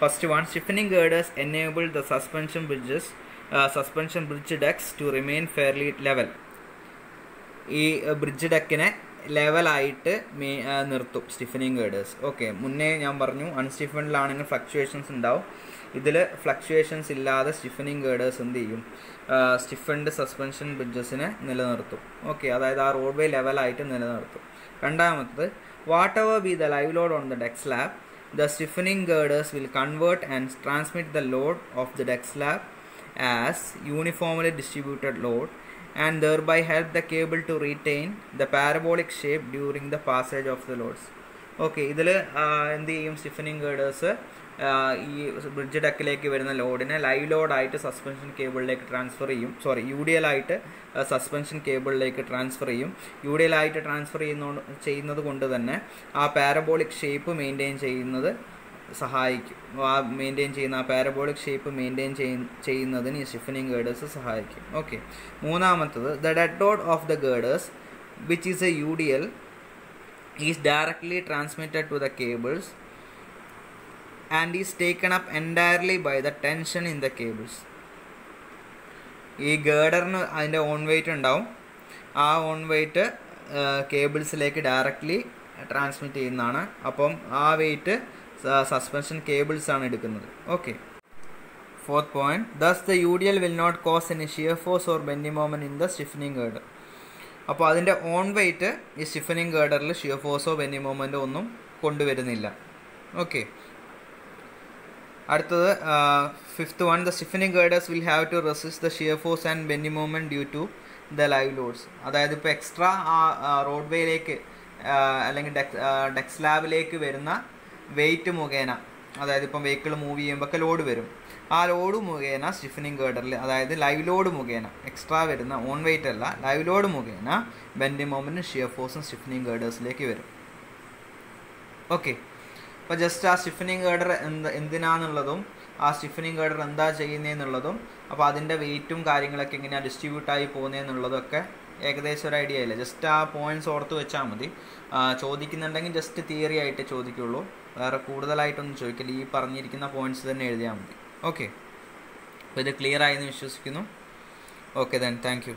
First one, stiffening girders enable the suspension bridge decks to remain fairly level. ഈ ബ്രിഡ്ജ് ഡെക്കിനെ ലെവലായിട്ട് നിർത്തും സ്റ്റിഫനിങ് ഗേഡേഴ്സ്. ഓക്കെ, മുന്നേ ഞാൻ പറഞ്ഞു അൺസ്റ്റിഫൻഡിലാണെങ്കിൽ ഫ്ലക്ച്വേഷൻസ് ഉണ്ടാവും. ഇതിൽ ഫ്ലക്ച്വേഷൻസ് ഇല്ലാതെ സ്റ്റിഫനിങ് ഗേഡേഴ്സ് എന്ത് ചെയ്യും, സ്റ്റിഫൻഡ് സസ്പെൻഷൻ ബ്രിഡ്ജസിനെ നിലനിർത്തും. ഓക്കെ, അതായത് ആ റോഡ് വേ ലെവലായിട്ട് നിലനിർത്തും. രണ്ടാമത്തത്, what ever B the live load on the deck slab, the stiffening girders will convert and transmit the load of the deck slab as uniformly distributed load and thereby help the cable to retain the parabolic shape during the passage of the loads. Okay, ഇതിൽ എന്ത് ചെയ്യും, stiffening girders ഈ bridge ഡെക്കിലേക്ക് വരുന്ന ലോഡിനെ live ലോഡായിട്ട് suspension കേബിളിലേക്ക് transfer ചെയ്യും. U D L ആയിട്ട് suspension കേബിളിലേക്ക് transfer ചെയ്യും. U D L ആയിട്ട് ട്രാൻസ്ഫർ ചെയ്യുന്നത് കൊണ്ട് തന്നെ ആ പാരബോളിക് ഷേപ്പ് മെയിൻറ്റെയിൻ ചെയ്യുന്നത് സഹായിക്കും. ആ പാരബോളിക് ഷേപ്പ് മെയിൻറ്റെയിൻ ചെയ്യുന്നതിന് ഈ സ്റ്റിഫനിങ് ഗേഡേഴ്സ് സഹായിക്കും. ഓക്കെ, മൂന്നാമത്തത്, the dead load of the girders which is a U D L is directly transmitted to the cables and is taken up entirely by the tension in the cables. ഈ ഗേഡറിന് അതിൻ്റെ own weight ഉണ്ടാവും. ആ on weight കേബിൾസിലേക്ക് directly transmit ചെയ്യുന്നതാണ്. അപ്പം ആ weight suspension cables ആണ് എടുക്കുന്നത്. Okay, fourth point, thus the UDL will not cause any shear force or bending moment in the stiffening girder. അപ്പോൾ അതിൻ്റെ ഓൺ വെയ്റ്റ് ഈ സ്റ്റിഫനിങ് ഗേഡറിൽ ഷിയർ ഫോഴ്സോ ബെൻഡിങ് മൊമെൻറ്റോ ഒന്നും കൊണ്ടുവരുന്നില്ല. ഓക്കെ, അടുത്തത് fifth one, the stiffening girders will have to resist the shear force and bending moment due to the live loads. അതായത് ഇപ്പോൾ എക്സ്ട്രാ റോഡ് വേയിലേക്ക് അല്ലെങ്കിൽ ഡെക്ക് സ്ലാബിലേക്ക് വരുന്ന വെയ്റ്റ് മുഖേന, അതായത് ഇപ്പം വെഹിക്കിൾ മൂവ് ചെയ്യുമ്പോൾ ലോഡ് വരും. ആ ലോഡ് മുഖേന സ്റ്റിഫനിങ് ഗേഡറിൽ, അതായത് ലൈവ് ലോഡ് മുഖേന, എക്സ്ട്രാ വരുന്ന ഓൺ വെയ്റ്റ് അല്ല, ലൈവ് ലോഡ് മുഖേന ബെൻഡിങ് മൊമെൻറ്റും ഷിയർ ഫോഴ്സും സ്റ്റിഫനിങ് ഗേഡേഴ്സിലേക്ക് വരും. ഓക്കെ, അപ്പോൾ ജസ്റ്റ് ആ സ്റ്റിഫനിങ് ഗേഡർ എന്തിനാന്നുള്ളതും ആ സ്റ്റിഫനിങ് ഗേഡർ എന്താ ചെയ്യുന്നതെന്നുള്ളതും അപ്പോൾ അതിൻ്റെ വെയ്റ്റും കാര്യങ്ങളൊക്കെ എങ്ങനെയാണ് ഡിസ്ട്രിബ്യൂട്ടായി പോകുന്നതെന്നുള്ളതൊക്കെ ഏകദേശം ഒരു ഐഡിയ ഇല്ല. ജസ്റ്റ് ആ പോയിൻറ്റ്സ് ഓർത്ത് വെച്ചാൽ മതി. ചോദിക്കുന്നുണ്ടെങ്കിൽ ജസ്റ്റ് തിയറി ആയിട്ട് ചോദിക്കുള്ളൂ, വേറെ കൂടുതലായിട്ടൊന്നും ചോദിക്കില്ല. ഈ പറഞ്ഞിരിക്കുന്ന പോയിൻറ്റ്സ് തന്നെ എഴുതിയാൽ മതി. ഓക്കെ, അപ്പോൾ ഇത് ക്ലിയർ ആയെന്ന് വിശ്വസിക്കുന്നു. Okay, then thank you.